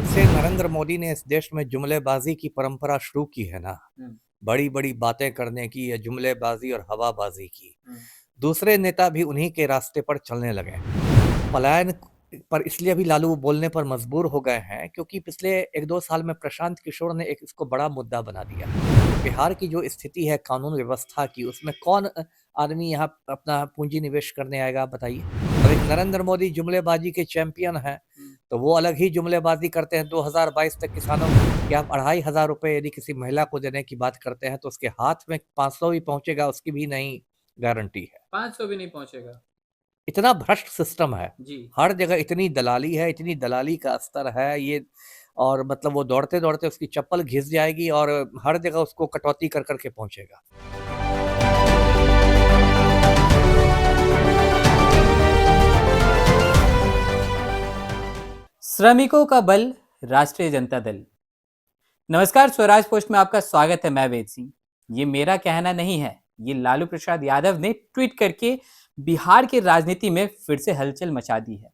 जब से नरेंद्र मोदी ने इस देश में जुमलेबाजी की परंपरा शुरू की है ना, हुँ, बड़ी बड़ी बातें करने की, या जुमलेबाजी और हवाबाजी की, हुँ, दूसरे नेता भी उन्हीं के रास्ते पर चलने लगे हैं। पलायन पर इसलिए अभी लालू बोलने पर मजबूर हो गए हैं क्योंकि पिछले 1-2 साल में प्रशांत किशोर ने एक इसको बड़ा मुद्दा बना दिया। तो बिहार की जो स्थिति है कानून व्यवस्था की, उसमें कौन आदमी यहाँ अपना पूंजी निवेश करने आएगा, आप बताइए? अब एक नरेंद्र मोदी जुमलेबाजी के चैंपियन हैं, हुँ। तो वो अलग ही जुमलेबाजी करते हैं। 2022 तक किसानों कि आप 2,500 रुपए यदि किसी महिला को देने की बात करते हैं, तो उसके हाथ में 500 भी पहुँचेगा, उसकी भी नहीं गारंटी है। 500 भी नहीं पहुँचेगा। इतना भ्रष्ट सिस्टम है। जी। हर जगह इतनी दलाली है, इतनी दलाली का स्तर है ये। और मतलब वो दौड़ते-दौड़ते उसकी चप्पल घिस जाएगी और हर जगह उसको कटौती कर के पहुँचेगा। श्रमिकों का बल राष्ट्रीय जनता दल। नमस्कार, स्वराज पोस्ट में आपका स्वागत है। मैं वेद सिंह। ये मेरा कहना नहीं है, ये लालू प्रसाद यादव ने ट्वीट करके बिहार की राजनीति में फिर से हलचल मचा दी है।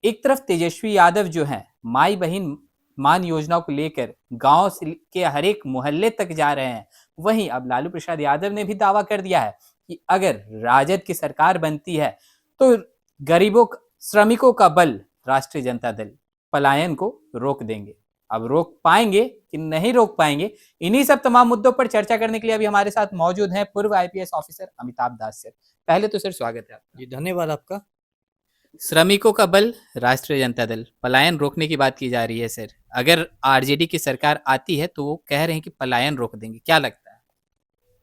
एक तरफ तेजस्वी यादव जो हैं माई बहन मान योजना को लेकर गांव से के हर एक मोहल्ले तक जा रहे हैं, वहीं अब लालू प्रसाद यादव ने भी दावा कर दिया है कि अगर राजद की सरकार बनती है तो गरीबों श्रमिकों का बल राष्ट्रीय जनता दल पलायन को रोक देंगे। अब रोक पाएंगे कि नहीं रोक पाएंगे, इन्हीं सब तमाम मुद्दों पर चर्चा करने के लिए अभी हमारे साथ मौजूद हैं पूर्व आईपीएस ऑफिसर अमिताभ दास सर। पहले तो सर स्वागत है आपका। जी, धन्यवाद आपका। श्रमिकों का बल राष्ट्रीय जनता दल पलायन रोकने की बात की जा रही है सर। अगर आरजेडी की सरकार आती है तो वो कह रहे हैं कि पलायन रोक देंगे, क्या लगता है?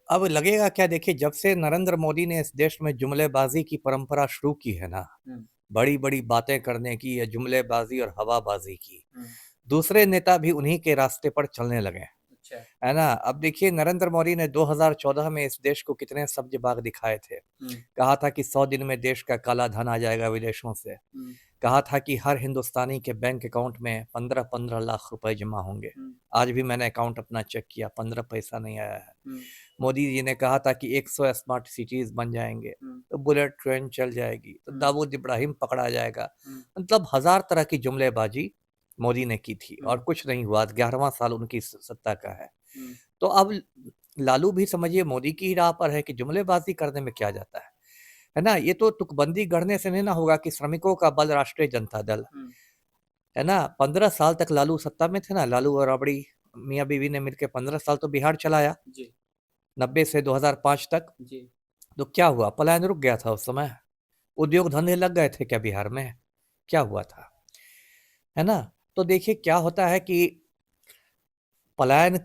अब लगेगा क्या, देखिए, जब से नरेंद्र मोदी ने इस देश में जुमलेबाजी की परंपरा शुरू की है ना, हम्म, बड़ी-बड़ी बातें करने की, या जुमलेबाजी और हवाबाजी की, हम्म, दूसरे नेता भी उन्हीं के रास्ते पर चलने लगे हैं। अच्छा। है ना? अब देखिए, नरेंद्र मोदी ने 2014 में इस देश को कितने सब्ज बाग दिखाए थे। हम्म, कहा था कि 100 दिन में देश का काला धन आ जाएगा विदेशों से। हम्म, कहा था कि हर हिंदुस्तानी के बैंक अकाउंट में 15-15 लाख रुपए जमा होंगे। हम्म, आज भी मैंने अकाउंट अपना चेक किया, 15 पैसा नहीं आया है। हम्म, मोदी जी ने कहा था कि 100 स्मार्ट सिटीज़ बन जाएँगे, हम्म, तो बुलेट ट्रेन चल जाएगी, तो हम्म, दाऊद इब्राहिम पकड़ा जाएगा। हम्म, मतलब हज़ार तरह की जुमलेबाज़ी मोदी ने की थी और हम्म, कुछ नहीं हुआ। 11वां साल उनकी सत्ता का है। हम्म, तो अब लालू भी समझिए मोदी की ही राह पर है कि जुमलेबाज़ी करने में क्या जाता है ना? ये तो तुकबंदी गढ़ने से नहीं ना होगा कि श्रमिकों का बल राष्ट्रीय जनता दल, हम्म, है ना? 15 साल तक लालू सत्ता में थे ना, लालू और राबड़ी मियाँ-बीवी ने मिलके 15 साल तो बिहार चलाया, जी, 90 से 2005 तक। जी, तो क्या हुआ? पलायन रुक गया था उस समय। उद्योग धंधे लग गए थे क्या बिहार में? क्या हुआ था? है ना? तो देखिए क्या होता है कि पलायन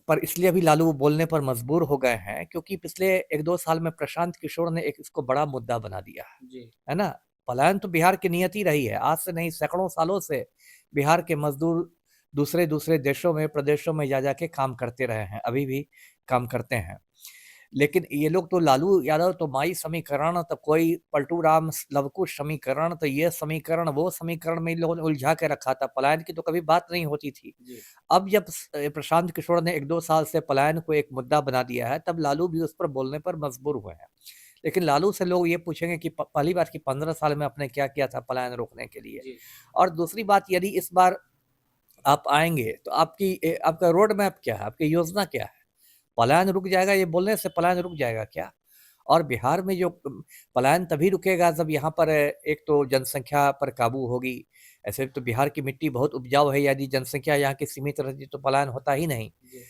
पर इसलिए अभी लालू बोलने पर मजबूर हो गए हैं क्योंकि पिछले 1-2 साल में प्रशांत किशोर ने एक इसको बड़ा मुद्दा बना दिया जी, है ना? पलायन तो बिहार की नियति रही है, आज से नहीं सैकड़ों सालों से बिहार के मजदूर दूसरे-दूसरे देशों में, प्रदेशों में जा के काम करते रहे हैं, अभी भी काम करते हैं। लेकिन ये लोग तो लालू यादव तो माई समीकरण, तो कोई पलटू राम लवकुश समीकरण, तो ये समीकरण, वो समीकरण में इन लोगों ने उलझा के रखा था। पलायन की तो कभी बात नहीं होती थी। जी, अब जब प्रशांत किशोर ने 1-2 साल से पलायन को एक मुद्दा बना दिया है, तब लालू भी उस पर बोलने पर मजबूर हुए हैं। लेकिन लालू से लोग ये पूछेंगे कि पहली बात कि 15 साल में आपने क्या किया था पलायन रोकने के लिए? जी, और दूसरी बात, यदि इस बार आप आएँगे तो आपका रोड मैप क्या है? आपकी योजना क्या है? पलायन रुक जाएगा ये बोलने से पलायन रुक जाएगा क्या? और बिहार में जो पलायन तभी रुकेगा जब यहाँ पर एक तो जनसंख्या पर काबू होगी। ऐसे तो बिहार की मिट्टी बहुत उपजाऊ है, यदि जनसंख्या यहाँ की सीमित रहती तो पलायन होता ही नहीं। जी।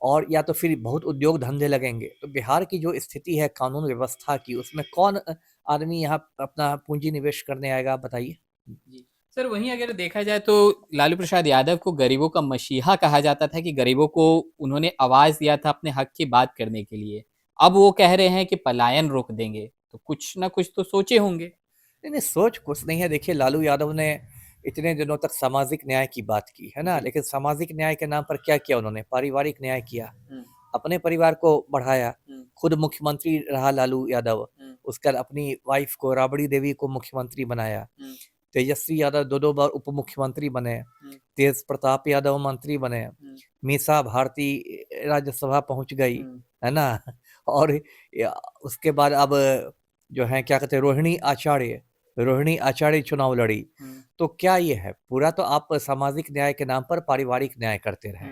और या तो फिर बहुत उद्योग धंधे लगेंगे। तो बिहार की जो स्थिति है कानून व्यवस्था की, उसमें कौन आदमी यहाँ अपना पूँजी निवेश करने आएगा, आप बताइए? जी। सर, वहीं अगर देखा जाए तो लालू प्रसाद यादव को गरीबों का मसीहा कहा जाता था कि गरीबों को उन्होंने आवाज़ दिया था अपने हक की बात करने के लिए। अब वो कह रहे हैं कि पलायन रोक देंगे, तो कुछ ना कुछ तो सोचे होंगे। नहीं, नहीं, सोच कुछ नहीं है। देखिए, लालू यादव ने इतने दिनों तक सामाजिक न्याय की बात की, है ना? जी। लेकिन सामाजिक न्याय के नाम पर क्या किया उन्होंने? पारिवारिक न्याय किया। हुँ, अपने परिवार को बढ़ाया। हुँ, खुद मुख्यमंत्री रहा लालू यादव। हुँ, उसके बाद अपनी वाइफ़ को, राबड़ी देवी को मुख्यमंत्री बनाया। हुँ, तेजस्वी यादव 2-2 बार उप मुख्यमंत्री बने। हुँ, तेज प्रताप यादव मंत्री बने। हुँ, मीसा भारती राज्यसभा पहुँच गई, हुँ, है ना? और या उसके बाद अब जो हैं क्या कहते हैं, रोहिणी आचार्य, रोहिणी आचार्य चुनाव लड़ी, तो क्या ये है? पूरा तो आप सामाजिक न्याय के नाम पर पारिवारिक न्याय करते रहे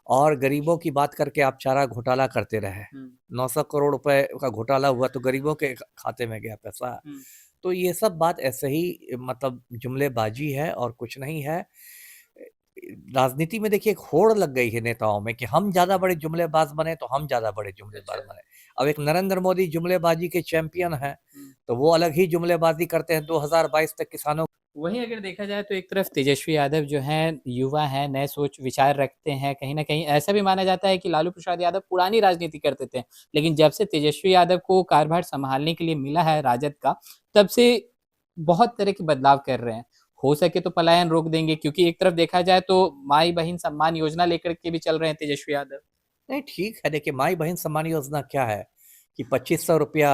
और गरीबों की बात करके आप चारा घोटाला करते रहे। 900 करोड़ रुपए का घोटाला हुआ तो गरीबों के खाते में गया पैसा। तो ये सब बात ऐसे ही मतलब जुमलेबाजी है और कुछ नहीं है। राजनीति में देखिए एक होड़ लग गई है नेताओं में कि हम ज्यादा बड़े जुमलेबाज बने तो हम ज्यादा बड़े जुमलेबाज बने। अब एक नरेंद्र मोदी जुमलेबाजी के चैंपियन हैं, तो वो अलग ही जुमलेबाजी करते हैं 2022 तक किसानों। वहीं अगर देखा जाए तो एक तरफ तेजस्वी यादव जो हैं युवा हैं, नए सोच विचार रखते हैं, कहीं न कहीं ऐसा भी माना जाता है कि लालू प्रसाद यादव पुरानी राजनीति करते थे, लेकिन जब से तेजस्वी यादव को कार्यभार संभालने के लिए मिला है राजद का, तब से बहुत तरह के बदलाव कर रहे हैं। हो सके तो पलायन रोक देंगे, क्योंकि एक तरफ देखा जाए तो माई-बहिन सम्मान योजना लेकर के भी चल रहे हैं तेजस्वी यादव। नहीं ठीक है, देखिए माई बहन सम्मान योजना क्या है कि 2500 रुपया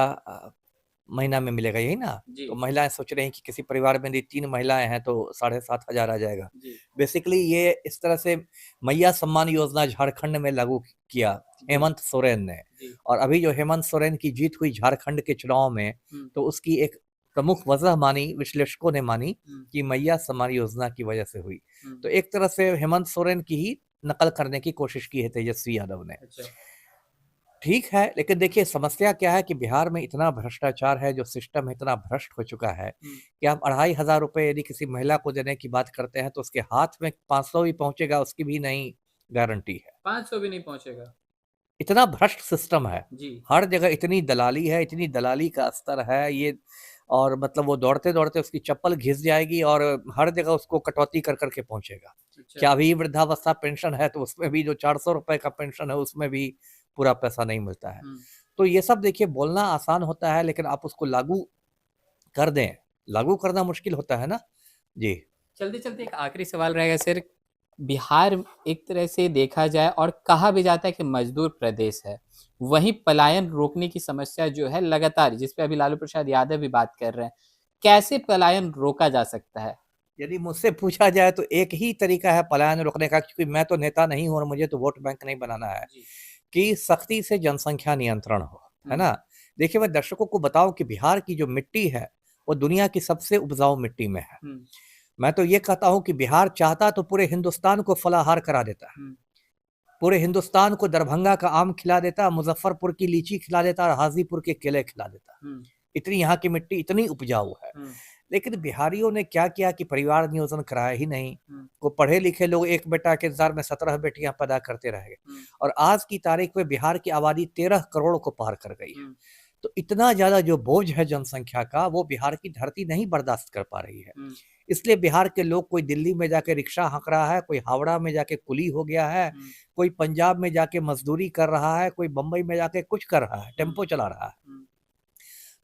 महीना में मिलेगा, यही ना? तो महिलाएं सोच रही हैं कि किसी परिवार में यदि 3 महिलाएं हैं तो 7,500 आ जाएगा। बेसिकली ये इस तरह से मैया सम्मान योजना झारखंड में लागू किया हेमंत सोरेन ने, और अभी जो हेमंत सोरेन की जीत हुई झारखंड के चुनाव में, तो उसकी एक प्रमुख वजह मानी, विश्लेषकों ने मानी कि मैया सम्मान योजना की वजह से हुई। तो एक तरह से हेमंत सोरेन की ही नकल करने की कोशिश की है तेजस्वी यादव ने। ठीक है, लेकिन देखिए समस्या क्या है कि बिहार में इतना भ्रष्टाचार है, जो सिस्टम इतना भ्रष्ट हो चुका है कि आप 2,500 रुपए यदि किसी महिला को देने की बात करते हैं तो उसके हाथ में 500 भी पहुंचेगा उसकी भी नहीं गारंटी है। 500 भी नहीं पहुंचेगा। इतना भ्रष्ट सिस्टम है, हर जगह इतनी दलाली है, इतनी दलाली का स्तर है ये, और मतलब वो दौड़ते दौड़ते उसकी चप्पल घिस जाएगी और हर जगह उसको कटौती कर करके पहुंचेगा। क्या अभी वृद्धावस्था पेंशन है तो उसमें भी जो 400 रुपए का पेंशन है उसमें भी पूरा पैसा नहीं मिलता है। तो ये सब देखिए बोलना आसान होता है, लेकिन आप उसको लागू कर दें, लागू करना मुश्किल होता है ना जी। चलते चलते एक आखिरी सवाल रहेगा सर, बिहार एक तरह से देखा जाए और कहा भी जाता है कि मजदूर प्रदेश है, वहीं पलायन रोकने की समस्या जो है लगातार, जिसपे अभी लालू प्रसाद यादव भी बात कर रहे हैं, कैसे पलायन रोका जा सकता है? यदि मुझसे पूछा जाए तो एक ही तरीका है पलायन रोकने का, क्योंकि मैं तो नेता नहीं हूं और मुझे तो वोट बैंक नहीं बनाना है, कि सख्ती से जनसंख्या नियंत्रण हो, है ना? देखिए मैं दर्शकों को बताऊं कि बिहार की जो मिट्टी है वो दुनिया की सबसे उपजाऊ मिट्टी में है। मैं तो ये कहता हूं कि बिहार चाहता तो पूरे हिंदुस्तान को फलाहार करा देता है, पूरे हिंदुस्तान को दरभंगा का आम खिला देता, मुजफ्फरपुर की लीची खिला देता और हाजीपुर के केले खिला देता। इतनी यहाँ की मिट्टी इतनी उपजाऊ है। लेकिन बिहारियों ने क्या किया कि परिवार नियोजन कराया ही नहीं। वो पढ़े लिखे लोग एक बेटा के इंतजार में 17 बेटियां पैदा करते रह गए, और आज की तारीख में बिहार की आबादी 13 करोड़ को पार कर गई है। तो इतना ज्यादा जो बोझ है जनसंख्या का, वो बिहार की धरती नहीं बर्दाश्त कर पा रही है। इसलिए बिहार के लोग, कोई दिल्ली में जाके रिक्शा हाँक रहा है, कोई हावड़ा में जाके कुली हो गया है, कोई पंजाब में जाके मजदूरी कर रहा है, कोई बंबई में जाके कुछ कर रहा है, टेम्पो चला रहा है।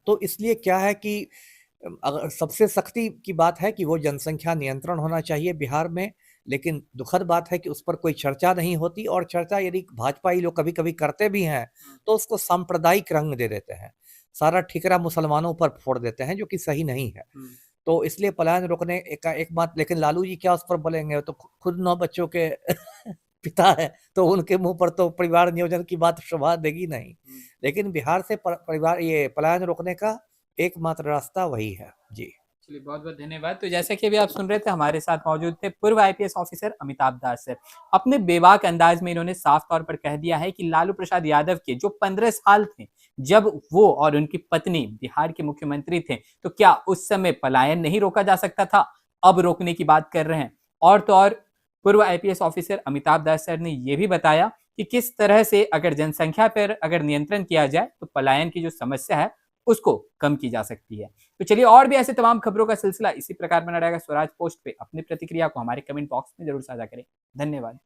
तो इसलिए क्या है कि अगर सबसे सख्ती की बात है कि वो जनसंख्या नियंत्रण होना चाहिए बिहार में, लेकिन दुखद बात है कि उस पर कोई चर्चा नहीं होती, और चर्चा यदि भाजपाई लोग कभी कभी करते भी हैं तो उसको सांप्रदायिक रंग दे देते हैं, सारा ठिकरा मुसलमानों पर फोड़ देते हैं, जो कि सही नहीं है। तो इसलिए पलायन रोकने का एक बात, लेकिन लालू जी क्या उस पर बोलेंगे? तो खुद 9 बच्चों के पिता है, तो उनके मुंह पर तो परिवार नियोजन की बात शोभा देगी नहीं। लेकिन बिहार से परिवार ये पलायन रोकने का एकमात्र रास्ता वही है जी। चलिए बहुत बहुत धन्यवाद। तो जैसा कि अभी आप सुन रहे थे, हमारे साथ मौजूद थे पूर्व आईपीएस ऑफिसर अमिताभ दास सर। अपने बेबाक अंदाज में इन्होंने साफ तौर पर कह दिया है कि लालू प्रसाद यादव के जो 15 साल थे, जब वो और उनकी पत्नी बिहार के मुख्यमंत्री थे, तो क्या उस समय पलायन नहीं रोका जा सकता था? अब रोकने की बात कर रहे हैं। और तो और पूर्व आईपीएस ऑफिसर अमिताभ दास सर ने यह भी बताया कि किस तरह से अगर जनसंख्या पर अगर नियंत्रण किया जाए तो पलायन की जो समस्या है उसको कम की जा सकती है। तो चलिए, और भी ऐसे तमाम खबरों का सिलसिला इसी प्रकार बना रहेगा स्वराज पोस्ट पे। अपनी प्रतिक्रिया को हमारे कमेंट बॉक्स में जरूर साझा करें। धन्यवाद।